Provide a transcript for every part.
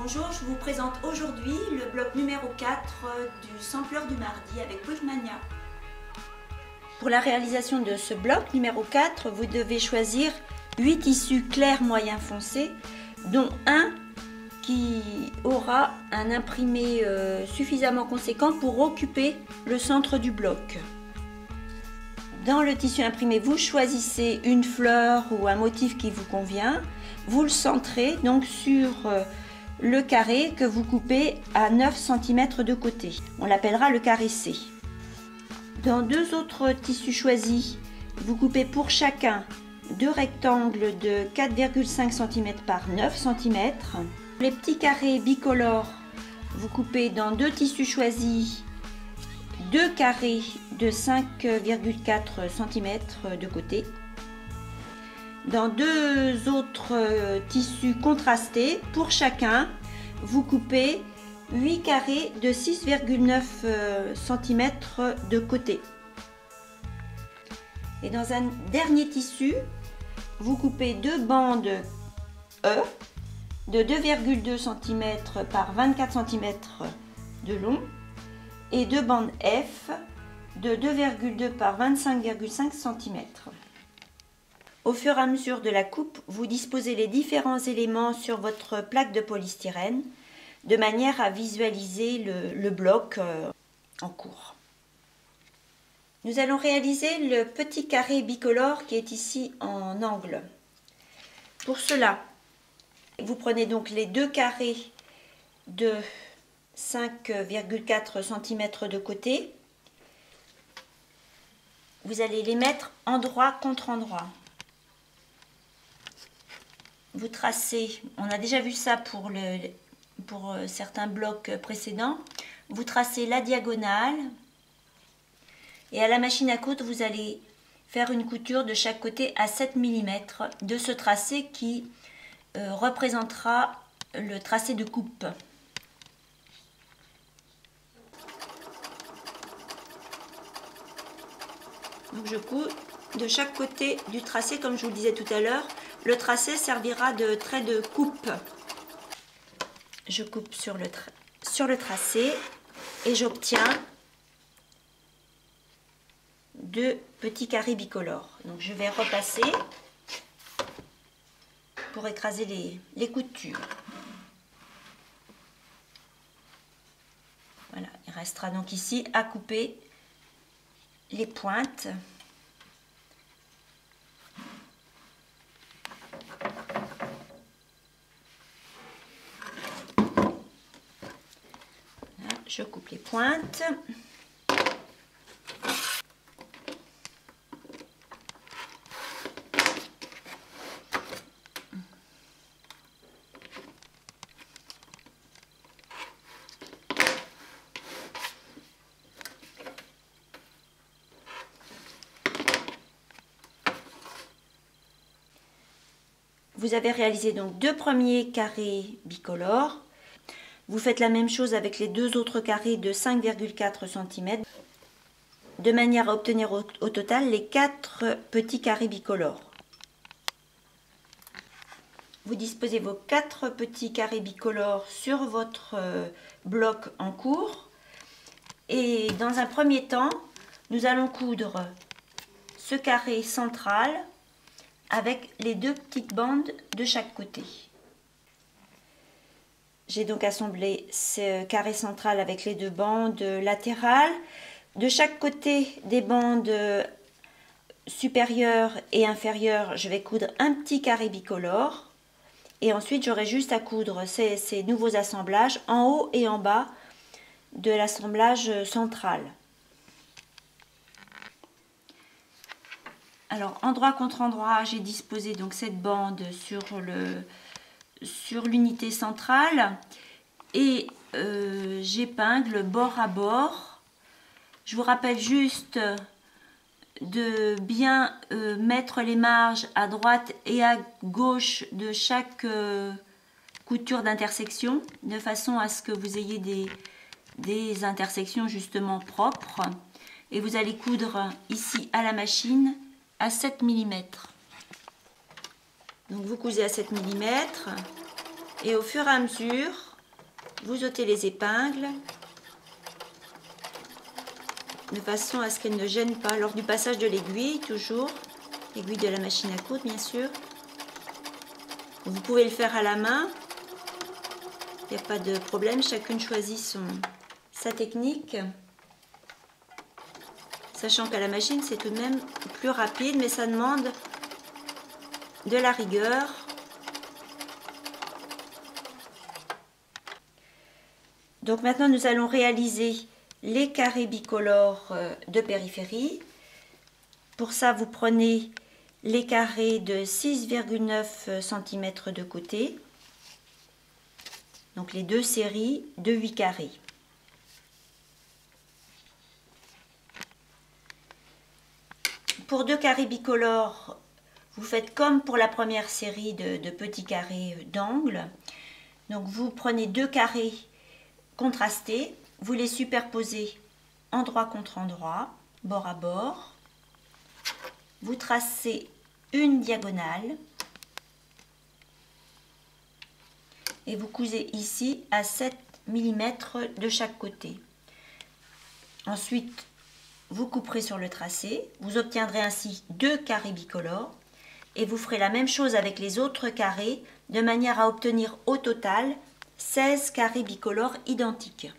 Bonjour, je vous présente aujourd'hui le bloc numéro 4 du sampleur du mardi avec Quickmania. Pour la réalisation de ce bloc numéro 4, vous devez choisir 8 tissus clairs moyens foncés, dont un qui aura un imprimé suffisamment conséquent pour occuper le centre du bloc. Dans le tissu imprimé, vous choisissez une fleur ou un motif qui vous convient. Vous le centrez donc sur le carré que vous coupez à 9 cm de côté. On l'appellera le carré C. Dans deux autres tissus choisis, vous coupez pour chacun deux rectangles de 4,5 cm par 9 cm. Les petits carrés bicolores, vous coupez dans deux tissus choisis deux carrés de 5,4 cm de côté. Dans deux autres tissus contrastés, pour chacun, vous coupez 8 carrés de 6,9 cm de côté. Et dans un dernier tissu, vous coupez deux bandes E de 2,2 cm par 24 cm de long et deux bandes F de 2,2 par 25,5 cm. Au fur et à mesure de la coupe, vous disposez les différents éléments sur votre plaque de polystyrène de manière à visualiser le bloc en cours. Nous allons réaliser le petit carré bicolore qui est ici en angle. Pour cela, vous prenez donc les deux carrés de 5,4 cm de côté. Vous allez les mettre endroit contre endroit. Vous tracez, on a déjà vu ça pour certains blocs précédents, vous tracez la diagonale et à la machine à coudre, vous allez faire une couture de chaque côté à 7 mm de ce tracé qui représentera le tracé de coupe. Donc je couds de chaque côté du tracé, comme je vous le disais tout à l'heure. Le tracé servira de trait de coupe. Je coupe sur le tracé et j'obtiens deux petits carrés bicolores. Donc je vais repasser pour écraser les coutures. Voilà, il restera donc ici à couper les pointes. Je coupe les pointes. Vous avez réalisé donc deux premiers carrés bicolores. Vous faites la même chose avec les deux autres carrés de 5,4 cm, de manière à obtenir au total les 4 petits carrés bicolores. Vous disposez vos 4 petits carrés bicolores sur votre bloc en cours. Et dans un premier temps, nous allons coudre ce carré central avec les deux petites bandes de chaque côté. J'ai donc assemblé ce carré central avec les deux bandes latérales. De chaque côté des bandes supérieures et inférieures, je vais coudre un petit carré bicolore. Et ensuite, j'aurai juste à coudre ces nouveaux assemblages en haut et en bas de l'assemblage central. Alors, endroit contre endroit, j'ai disposé donc cette bande sur l'unité centrale et j'épingle bord à bord. Je vous rappelle juste de bien mettre les marges à droite et à gauche de chaque couture d'intersection de façon à ce que vous ayez des intersections justement propres, et vous allez coudre ici à la machine à 7 mm. Donc vous cousez à 7 mm et au fur et à mesure vous ôtez les épingles de façon à ce qu'elles ne gênent pas lors du passage de l'aiguille, toujours l'aiguille de la machine à coudre bien sûr. Vous pouvez le faire à la main, il n'y a pas de problème, chacune choisit sa technique. Sachant qu'à la machine c'est tout de même plus rapide, mais ça demande de la rigueur. Donc maintenant nous allons réaliser les carrés bicolores de périphérie. Pour ça vous prenez les carrés de 6,9 cm de côté. Donc les deux séries de 8 carrés. Pour deux carrés bicolores, vous faites comme pour la première série de petits carrés d'angle. Donc vous prenez deux carrés contrastés, vous les superposez endroit contre endroit, bord à bord. Vous tracez une diagonale et vous cousez ici à 7 mm de chaque côté. Ensuite, vous couperez sur le tracé, vous obtiendrez ainsi deux carrés bicolores et vous ferez la même chose avec les autres carrés de manière à obtenir au total 16 carrés bicolores identiques.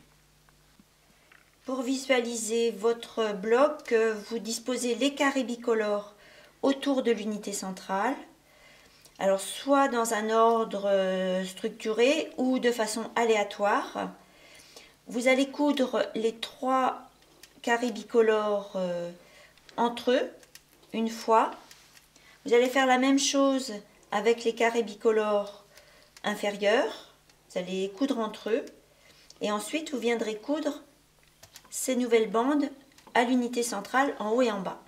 Pour visualiser votre bloc, vous disposez les carrés bicolores autour de l'unité centrale. Alors soit dans un ordre structuré ou de façon aléatoire. Vous allez coudre les trois carrés bicolores entre eux une fois. Vous allez faire la même chose avec les carrés bicolores inférieurs. Vous allez coudre entre eux et ensuite vous viendrez coudre ces nouvelles bandes à l'unité centrale en haut et en bas.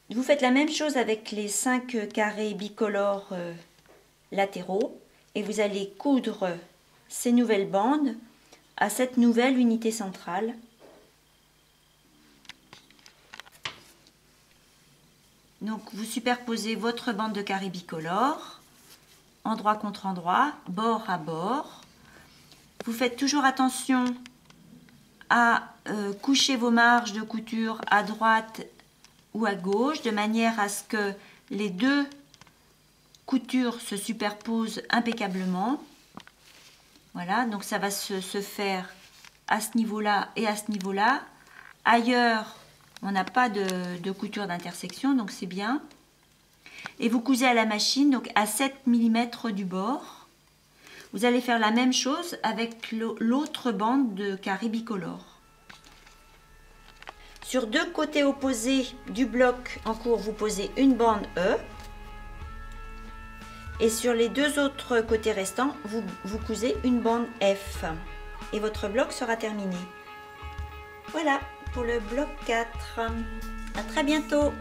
Vous faites la même chose avec les 5 carrés bicolores latéraux et vous allez coudre ces nouvelles bandes à cette nouvelle unité centrale. Donc vous superposez votre bande de carrés bicolores, endroit contre endroit, bord à bord. Vous faites toujours attention à coucher vos marges de couture à droite ou à gauche, de manière à ce que les deux coutures se superposent impeccablement. Voilà, donc ça va se faire à ce niveau-là et à ce niveau-là. Ailleurs, on n'a pas de couture d'intersection, donc c'est bien. Et vous cousez à la machine, donc à 7 mm du bord. Vous allez faire la même chose avec l'autre bande de carrés bicolores. Sur deux côtés opposés du bloc en cours, vous posez une bande E. Et sur les deux autres côtés restants, vous cousez une bande F. Et votre bloc sera terminé. Voilà pour le bloc 4. À très bientôt.